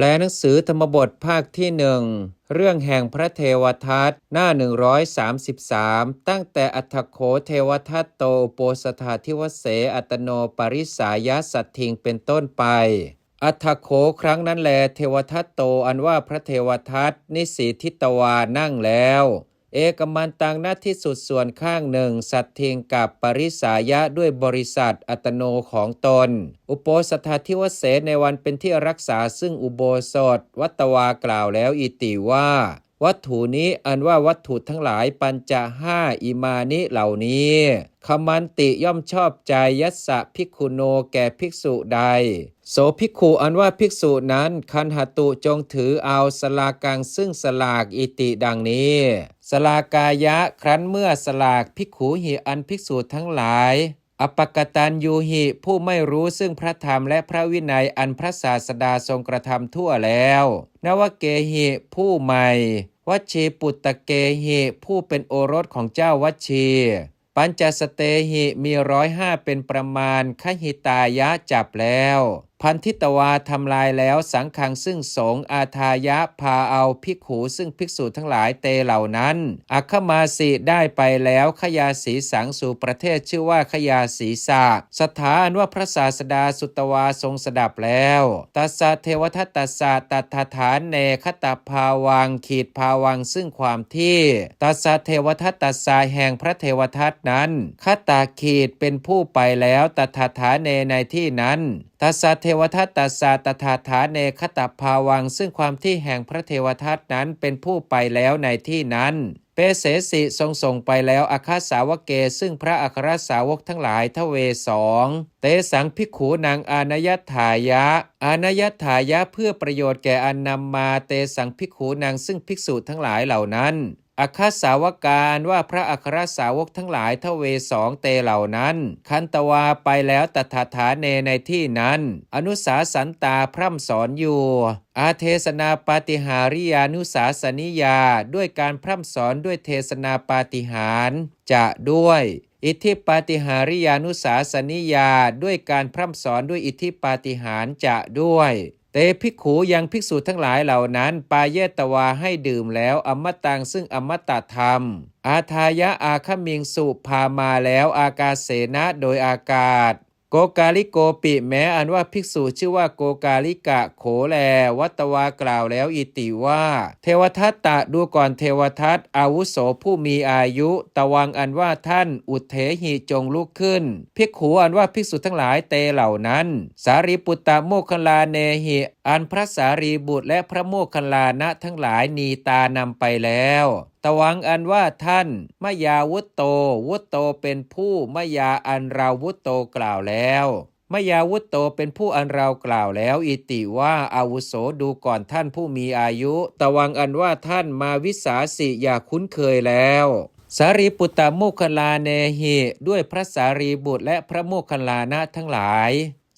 ลหนังสือธรรมบทภาคที่หนึ่งเรื่องแห่งพระเทวทัตหน้า133ตั้งแต่อัฏฐโขเทวทัตโตโปสถาธิวเสอัตโนปริสายสัตถิงเป็นต้นไปอัฏฐโขครั้งนั้นแลเทวทัตโตอันว่าพระเทวทัตนิสีทิตวานั่งแล้วเอกมันตังณที่สุดส่วนข้างหนึ่งสัตถิงกับปริสายะด้วยบริษัทอัตโนของตนอุโปสถาธิวเสในวันเป็นที่รักษาซึ่งอุโบสถวัตวากล่าวแล้วอิติว่าวัตถุนี้อันว่าวัตถุทั้งหลายปัญจห้าอิมานิเหล่านี้ขมันติย่อมชอบใจยัสสะภิกขุโนแก่ภิกษุใดโสภิกขุอันว่าภิกษุนั้นคันหตุจงถือเอาสลากังซึ่งสลากอิติดังนี้สลากายะครั้นเมื่อสลากภิกขุหิอันภิกษุทั้งหลายอปกตัญญูหิผู้ไม่รู้ซึ่งพระธรรมและพระวินัยอันพระศาสดาทรงกระทำทั่วแล้วนวเกหิผู้ใหม่วัชชีปุตตะเกหิผู้เป็นโอรสของเจ้าวัชชีปัญจสเตหิมี105เป็นประมาณขหิตายะจับแล้วพันธิตวาทำลายแล้วสังฆังซึ่งสงฆ์อาทายะพาเอาภิกขุซึ่งภิกษุทั้งหลายเตเหล่านั้นอัคคมาสีได้ไปแล้วขยาสีสังสู่ประเทศชื่อว่าขยาสีสะสถานว่าพระศาสดาสุตวาทรงสดับแล้วตัสสะเทวทัตตัสสะตัทฐานเนคตภาวังขีดภาวังซึ่งความที่ตัสสะเทวทัตตัสสะแห่งพระเทวทัตนั้นคตาขีดเป็นผู้ไปแล้วตัทฐานเนในที่นั้นตัสสะเทวทัตตัสสะตถาฐานเนคตภาวังซึ่งความที่แห่งพระเทวทัตนั้นเป็นผู้ไปแล้วในที่นั้นเปเสสิทรงส่งไปแล้วอัคคสาวกเกซึ่งพระอัครสาวกทั้งหลายทเวสองเตสังภิกขูนางอานยัตถายะอานยัตถายะเพื่อประโยชน์แก่อันนำมาเตสังภิกขูนางซึ่งภิกษุทั้งหลายเหล่านั้นอัคคสาวการว่าพระอัครสาวกทั้งหลายทเวสองเตเหล่านั้นคันตวาไปแล้วตถาฐานเนในที่นั้นอนุสาสันตาพร่ำสอนอยู่อาเทศนาปาติหาริยานุสาสนิยาด้วยการพร่ำสอนด้วยเทศนาปาฏิหาริย์จะด้วยอิทธิปาฏิหาริยานุสาสนิยาด้วยการพร่ำสอนด้วยอิทธิปาฏิหาริย์จะด้วยเตภิกขุยังภิกษุทั้งหลายเหล่านั้นปาเยตวาให้ดื่มแล้วอมตังซึ่งอมตะธรรมอาทายะอาคมิงสุพามาแล้วอากาเสนะโดยอากาศโกกาลิโกปิแม้อันว่าภิกษุชื่อว่าโกกาลิกะโขแลวัตวากล่าวแล้วอิติว่าเทวทัตตะดูก่อนเทวทัตอาวุโสผู้มีอายุตวังอันว่าท่านอุเทหิจงลุกขึ้นภิกขุอันว่าภิกษุทั้งหลายเตเหล่านั้นสารีปุตตะโมคคัลลาเนหิอันพระสารีบุตรและพระโมคคัลลานะทั้งหลายนีตานำไปแล้วตวังอันว่าท่านมยาวุตโตวุตโตเป็นผู้มยาอันเราวุตโตกล่าวแล้วมยาวุตโตเป็นผู้อันเรากล่าวแล้วอิติว่าอาวุโสดูก่อนท่านผู้มีอายุตวังอันว่าท่านมาวิสาสิอย่าคุ้นเคยแล้วสารีปุตตะโมคคัลลาเนหิด้วยพระสารีบุตรและพระโมคคัลลานะทั้งหลาย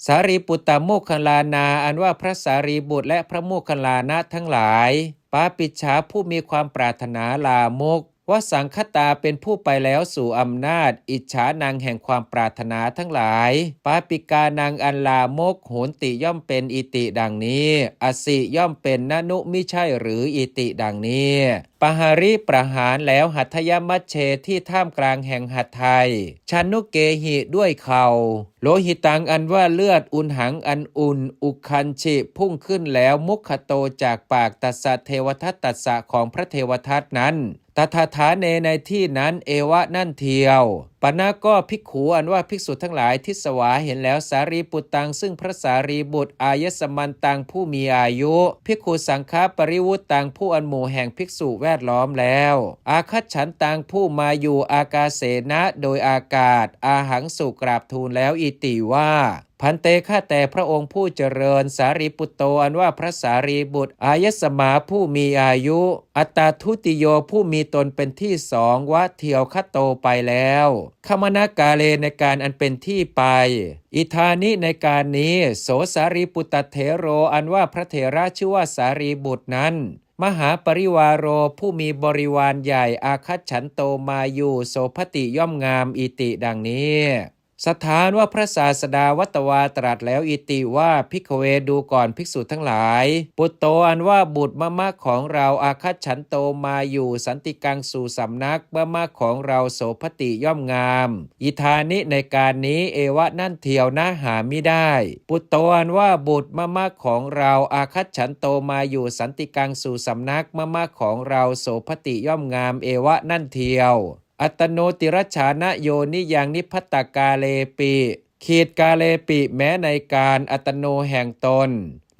สารีปุตตะโมคคัลลานาอันว่าพระสารีบุตรและพระโมคคัลลานะทั้งหลายปาปิจฉาผู้มีความปรารถนาลามกวสังคตาเป็นผู้ไปแล้วสู่อำนาจอิจฉานางแห่งความปรารถนาทั้งหลายปาปิกานางอันลามกโหนติย่อมเป็นอิติดังนี้อสิย่อมเป็นนนุมิใช่หรืออิติดังนี้ปหาริประหารแล้วหัตถยมัชเชที่ท่ามกลางแห่งหัตถ์ไทยชันนุเกหิด้วยเข่าโลหิตังอันว่าเลือดอุณหังอันอุ่นอุคันชิพุ่งขึ้นแล้วมุขโตจากปากตัสสะเทวทัตตัสสะของพระเทวทัตนั้นตถาฐานเนในที่นั้นเอวะนั่นเทียวปณะก็ภิกขุอันว่าภิกษุทั้งหลายทิสวาเห็นแล้วสารีปุตตังซึ่งพระสารีบุตรอายสมันตังผู้มีอายุภิกขุสังฆปริวุตตังผู้อันหมู่แห่งภิกษุแวดล้อมแล้วอาคัจฉันตังผู้มาอยู่อากาเสนะโดยอากาศอาหังสุกราบทูลแล้วอิติว่าพันเตข้าแต่พระองค์ผู้เจริญสารีปุตโตอันว่าพระสารีบุตรอายสมาผู้มีอายุอัตตาทุติโยผู้มีตนเป็นที่สองวะเทียวคโตไปแล้วขมนากาเลในการอันเป็นที่ไปอิธานิในการนี้โสสารีปุตตเถโรอันว่าพระเถระชื่อว่าสารีบุตรนั้นมหาปริวารโรผู้มีบริวารใหญ่อาคัจฉันโตมาอยู่โสภติย่อมงามอิติดังนี้ สถานว่าพระศาสดาวัตวาตรัสแล้วอิติว่าภิกขเวดูก่อนภิกษุทั้งหลายปุตโตอันว่าบุตรมะมะของเราอาคัจฉันโตมาอยู่สันติกังสู่สำนักมะมะของเราโสภติย่อมงามอิธานิในการนี้เอวะนั่นเทียวนะหามิได้ปุตโตอันว่าบุตรมะมะของเราอาคัจฉันโตมาอยู่สันติกังสู่สำนักมะมะของเราโสภติย่อมงามเอวะนั่นเทียวอัตโนติรัชฉานะโยนิยังนิพัตตกาเลปิขีดกาเลปิแม้ในการอัตโนแห่งตน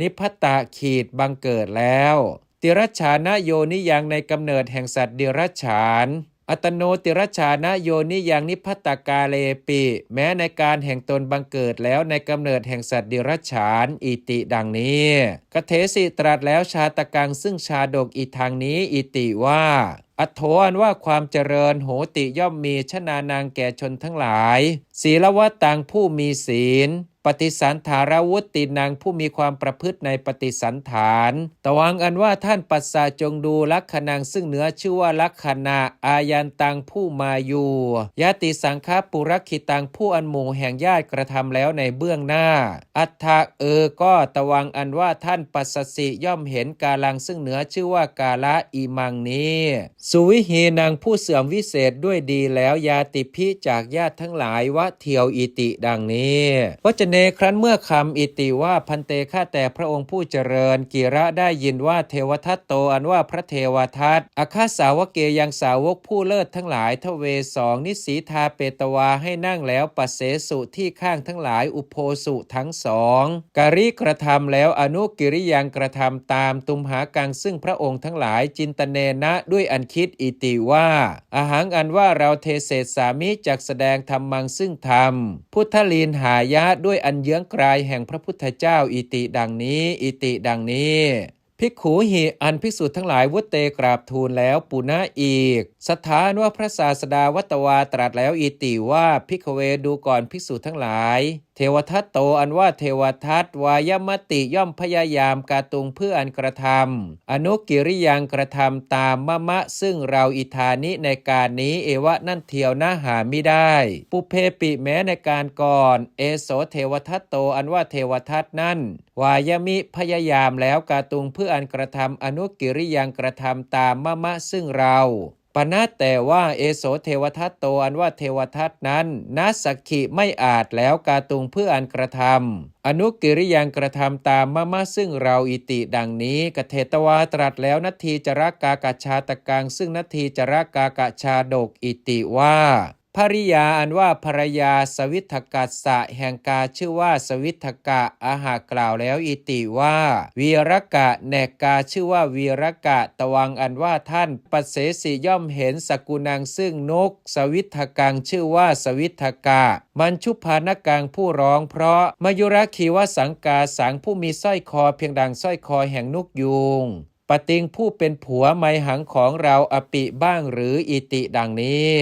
นิพัตตะขีดบังเกิดแล้วติรัชฉานะโยนิยังในกำเนิดแห่งสัตว์เดรัจฉานอัตโนติรัชฉานะโยนิยังนิพัตตกาเลปิแม้ในการแห่งตนบังเกิดแล้วในกำเนิดแห่งสัตว์เดรัจฉานอิติดังนี้กเทสิตรัสแล้วชาตกังซึ่งชาดกอีกทางนี้อิติว่าอัโถอันว่าความเจริญโหติย่อมมีชนานางแก่ชนทั้งหลายศีลวัตตังผู้มีศีลปฏิสันถารวุตตินางผู้มีความประพฤติในปฏิสันฐานตวังอันว่าท่านปัสสะจงดูลักขณังซึ่งเหนือชื่อว่าลักขณะอายันตังผู้มาอยู่ยติสังฆปุรคิตังผู้อันหมู่แห่งญาติกระทำแล้วในเบื้องหน้าอัฏฐะก็ตวังอันว่าท่านปัสสสิย่อมเห็นกาลังซึ่งเหนือชื่อว่ากาละอิมังนี้สุวิหีนางผู้เสื่อมวิเศษด้วยดีแล้วยาติพิจากญาติทั้งหลายวะเทียวอิติดังนี้วจเนครั้นเมื่อคำอิติว่าพันเตข้าแต่พระองค์ผู้เจริญกิระได้ยินว่าเทวทัตโตอันว่าพระเทวทัตอาคาสาวกเกยังสาวกผู้เลิศทั้งหลายทเวสองนิสีทาเปตวาให้นั่งแล้วปัสเสสุที่ข้างทั้งหลายอุโพสุทั้งสองการิกระทำแล้วอนุกิริยังกระทำตามตุมหากังซึ่งพระองค์ทั้งหลายจินตเนนะด้วยอันคิดอิติว่าอาหังอันว่าเราเทเศษสามิจักแสดงธรรมังซึ่งธรรมพุทธลีนหายะด้วยอันเยื้องกลายแห่งพระพุทธเจ้าอิติดังนี้อิติดังนี้ภิกขุหิอันภิกษุทั้งหลายวุตเตกราบทูลแล้วปุณะอีกสถานว่าพระศาสดาวัตวาตรัสแล้วอิติว่าภิกขเวดูก่อนภิกษุทั้งหลายเทวทัตโตอันว่าเทวทัตวายมติย่อมพยายามกาตุงเพื่ออันกระทำอนุกิริยังกระทำตามมะมะซึ่งเราอิธานิในการนี้เอวะนั่นเทียวน่าหาไม่ได้ปุเพปิแม้ในการก่อนเอโสเทวทัตโตอันว่าเทวทัตนั่นวายมิพยายามแล้วกาตุงเพื่ออันกระทำอนุกิริยังกระทำตามมะมะซึ่งเราปณะแต่ว่าเอโสเทวทัตโตอันว่าเทวทัตนั้นนัสสักขิไม่อาจแล้วกาตุงเพื่ออันกระทำอนุกิริยังกระทำตามมะมะซึ่งเราอิติดังนี้กเทตวาตรัสแล้วนัตทีจรกากชาตกังซึ่งนัตทีจรกากชาดกอิติว่าภริยาอันว่าภรยาสวิทกัสสะแห่งกาชื่อว่าสวิทกะอาหากล่าวแล้วอิติว่าวีรกะแนกกาชื่อว่าวีรกะตวังอันว่าท่านปัสเสสิย่อมเห็นสกุนังซึ่งนกสวิทกังชื่อว่าสวิทกะมันชุพานกังผู้ร้องเพราะมยุรคีวสังกาสังผู้มีสร้อยคอเพียงดังสร้อยคอแห่งนกยูงปติงผู้เป็นผัวไมหังของเราอปิบ้างหรืออิติดังนี้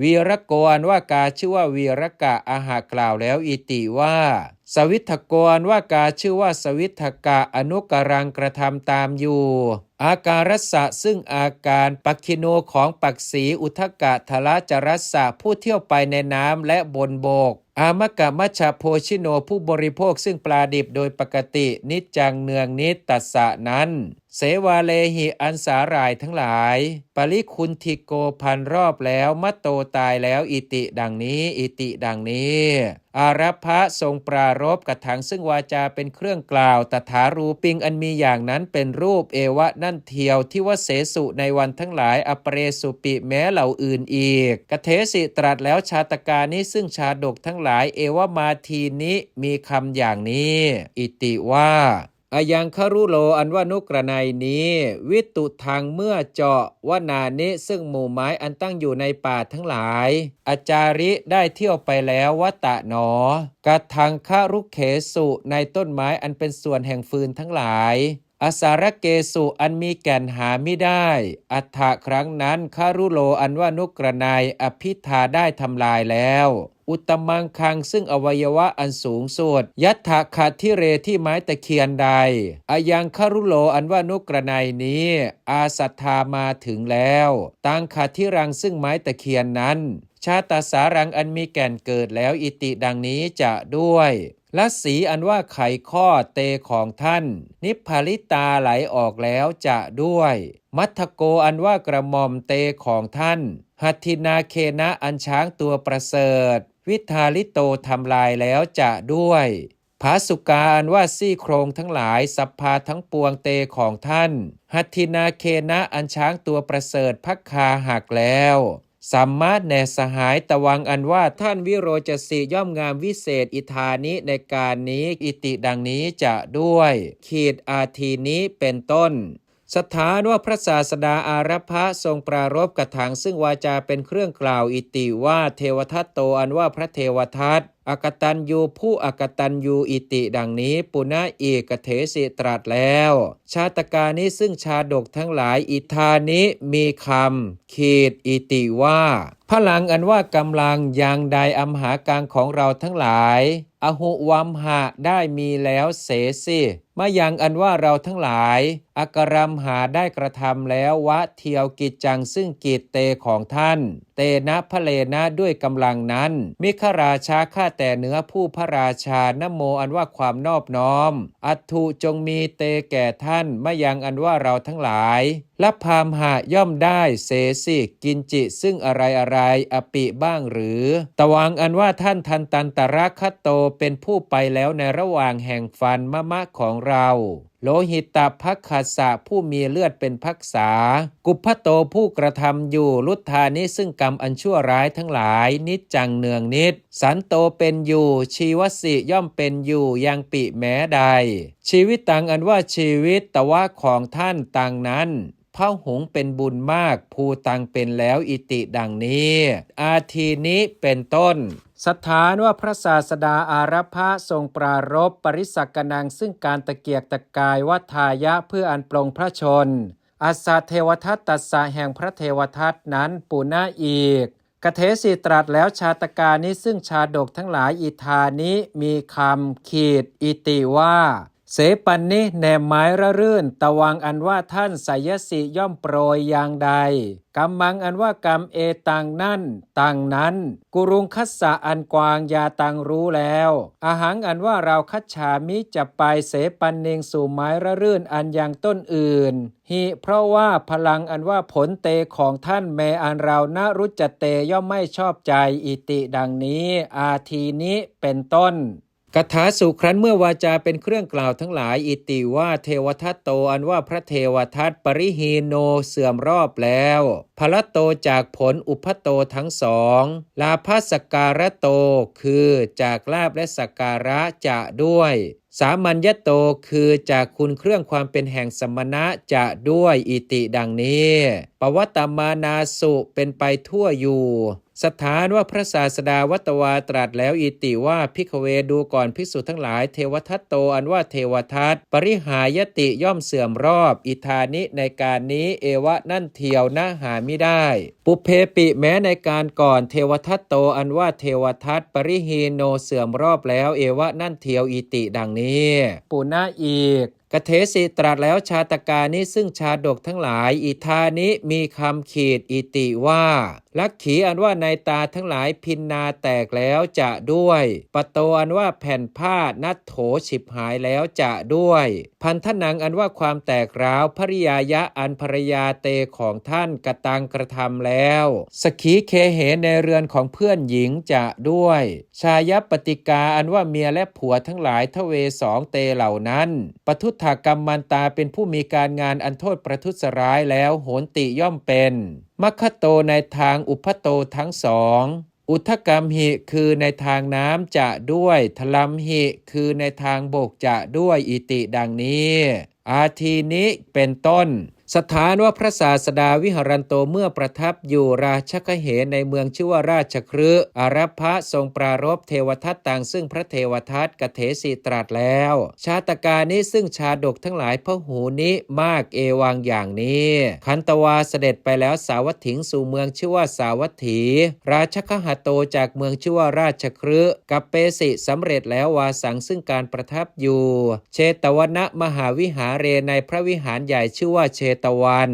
วีรโกอันว่ากาชื่อว่าวีรกะอาหากล่าวแล้วอิติว่าสวิทโกอันว่ากาชื่อว่าสวิทกะอนุกรังกระทำตามอยู่อาการัสสะซึ่งอาการปักขิโนของปักษีอุทกะทละจรัสสะผู้เที่ยวไปในน้ำและบนบกอามกะมัชฌโภชิโนผู้บริโภคซึ่งปลาดิบโดยปกตินิจจังเนืองนิจตัสสะนั้นเสวาเลหิอันสาหร่ายทั้งหลายปริคุณทิโกพันรอบแล้วมัตโตตายแล้วอิติดังนี้อิติดังนี้อารัพะทรงปรารภกระถังซึ่งวาจาเป็นเครื่องกล่าวตถารูปิงอันมีอย่างนั้นเป็นรูปเอวะนั่นเทียวที่ว่าเสสุในวันทั้งหลายอปเรสุปิแม้เหล่าอื่นอีกกเทสิตรัสแล้วชาตกานี้ซึ่งชาดกทั้งหลายเอวมาทีนี้มีคำอย่างนี้อิติว่าอายังครุโลอันว่านุกระไนนี้วิตุทางเมื่อเจาะวนานิซึ่งหมู่ไม้อันตั้งอยู่ในป่าทั้งหลายอาจาริได้เที่ยวไปแล้ววตะหนอกะทังครุเขสุในต้นไม้อันเป็นส่วนแห่งฟืนทั้งหลายอ อสารเกสุอันมีแก่นหาไม่ได้อัฏฐะครั้งนั้นคารุโลอันว่านุกรนัยอภิธาได้ทำลายแล้วอุตมังคังซึ่งอวัยวะอันสูงสุดยัตถะขัดที่เรที่ไม้ตะเคียนใดอายังคารุโลอันว่านุกรนัยนี้อาสัทธามาถึงแล้วตังขัดที่รังซึ่งไม้ตะเคียนนั้นชาตสารังอันมีแก่นเกิดแล้วอิติดังนี้จะด้วยและสีอันว่าไขข้อเตของท่านนิพพาลิตาไหลออกแล้วจะด้วยมัทธโกอันว่ากระหม่อมเตของท่านหัตถินาเคนะอันช้างตัวประเสริฐวิทาลิโตทำลายแล้วจะด้วยภาสุกาอันว่าซี่โครงทั้งหลายสัพพาทั้งปวงเตของท่านหัตถินาเคนะอันช้างตัวประเสริฐพักคาหักแล้วสัมมาแน่สหายตะวังอันว่าท่านวิโรจสีย่อมงามวิเศษอิธานิในการนี้อิติดังนี้จะด้วยขีดอาทีนี้เป็นต้นสถานว่าพระศาสดาอารัพะทรงปรารภกถางซึ่งวาจาเป็นเครื่องกล่าวอิติว่าเทวทัตโตอันว่าพระเทวทัตอกตัญญูผู้อกตัญญูอิติดังนี้ปุณะอีกเถสิตรัสแล้วชาตกานี้ซึ่งชาดกทั้งหลายอิธานิมีคำขีดอิติว่าพลังอันว่ากำลังยังใดอัมหากังของเราทั้งหลายอหุวัมหะได้มีแล้วเสสิมายังอันว่าเราทั้งหลายอกรัมหาได้กระทำแล้ววะเทียวกิจจังซึ่งกิจเตของท่านเตนะพะเลนะด้วยกำลังนั้นมิขราชาข้าแต่เนื้อผู้พระราชานโมอันว่าความนอบน้อมอัตถุจงมีเตแก่ท่านมายังอันว่าเราทั้งหลายและพามหะย่อมได้เสสิกินจิซึ่งอะไรอปิบ้างหรือตวังอันว่าท่านทันตันตระคัตโตเป็นผู้ไปแล้วในระหว่างแห่งฟันมะของเราโลหิตาภักขสะผู้มีเลือดเป็นภักษากุพโตผู้กระทำอยู่ลุทธานิซึ่งกรรมอันชั่วร้ายทั้งหลายนิจจังเนืองนิดสันโตเป็นอยู่ชีวสิย่อมเป็นอยู่ยังปิแม้ใดชีวิตตังอันว่าชีวิตตวะของท่านตังนั้นพระหงส์เป็นบุญมากภูตังเป็นแล้วอิติดังนี้อาทีนี้เป็นต้นสถานว่าพระศาสดาอารัพะทรงปรารภปริสักกนังซึ่งการตะเกียกตะกายวัฏายะเพื่ออันปลงพระชนอัสสะเทวทัตตัสสะแห่งพระเทวทัตนั้นปุณะอีกกเทสิตรัสแล้วชาตกานี้ซึ่งชาดกทั้งหลายอิธานิมีคำขีดอิติว่าเสปันนิแนมไม้ระรื่นตะวังอันว่าท่านไสยสิย่อมโปรยอย่างใดกัมมังอันว่ากรรมเอตังนั่นตังนั้นกุรุงคัสสะอันกวางยาตังรู้แล้วอาหังอันว่าเราคัจฉามิจะไปเสปันเนงสู่ไม้ระรื่นอันยังต้นอื่นหิเพราะว่าพลังอันว่าผลเตของท่านแม้อันเรานรุจเตย่อมไม่ชอบใจอิติดังนี้อาทีนี้เป็นต้นกถาสุครั้นเมื่อวาจาเป็นเครื่องกล่าวทั้งหลายอิติว่าเทวทัตโตอันว่าพระเทวทัตปริหีโนเสื่อมรอบแล้วพละโตจากผลอุพโตทั้งสองลาภสการะโตคือจากลาภและสักการะจะด้วยสามัญญโตคือจากคุณเครื่องความเป็นแห่งสมณะจะด้วยอิติดังนี้ปวัตตมานาสุเป็นไปทั่วอยู่สถานว่าพระศาสดาวัตวาตรัสแล้วอิติว่าภิกขเวดูก่อนภิกษุทั้งหลายเทวทัตโตอันว่าเทวทัตปริหายติย่อมเสื่อมรอบอิธานิในการนี้เอวะนั่นเทียวนะหาไม่ได้ปุเพปิแม้ในการก่อนเทวทัตโตอันว่าเทวทัตปริหีโนเสื่อมรอบแล้วเอวะนั่นเทียวอิติดังนี้ปุณะอีกกเทสิตรัสแล้วชาตกานี้ซึ่งชาดกทั้งหลายอิธานิมีคำขีดอิติว่าลักขีอันว่าในตาทั้งหลายพินนาแตกแล้วจะด้วยปโตอันว่าแผ่นผ้านัดโถฉิบหายแล้วจะด้วยพันธนังอันว่าความแตกร้าวภริยายะอันภรยาเตของท่านกตังกระทำแล้วสขีเคเหในเรือนของเพื่อนหญิงจะด้วยชายปฏิกาอันว่าเมียและผัวทั้งหลายทเวสองเตเหล่านั้นปทุถกรรมมันตาเป็นผู้มีการงานอันโทษประทุษร้ายแล้วโหนติย่อมเป็นมัคคโตในทางอุพโตทั้งสองอุทกรรมหิคือในทางน้ำจะด้วยทลัมหิคือในทางบกจะด้วยอิติดังนี้อาทีนี้เป็นต้น สถานว่าพระศาสดาวิหารันโตเมื่อประทับอยู่ราชคเหในเมืองชื่อว่าราชคฤห์อารัพพะทรงปรารภเทวทัตต่างซึ่งพระเทวทัตกเถสีตรัสแล้วชาตกานี้ซึ่งชาดกทั้งหลายพหูนิมากเอวังอย่างนี้คันตวาเสด็จไปแล้วสาวัตถิงสู่เมืองชื่อว่าสาวัตถีราชคหโตจากเมืองชื่อว่าราชคฤห์กับเปสิสำเร็จแล้ววาสังซึ่งการประทับอยู่เชตวนมหาวิหาเรในพระวิหารใหญ่ชื่อว่าเชตวัน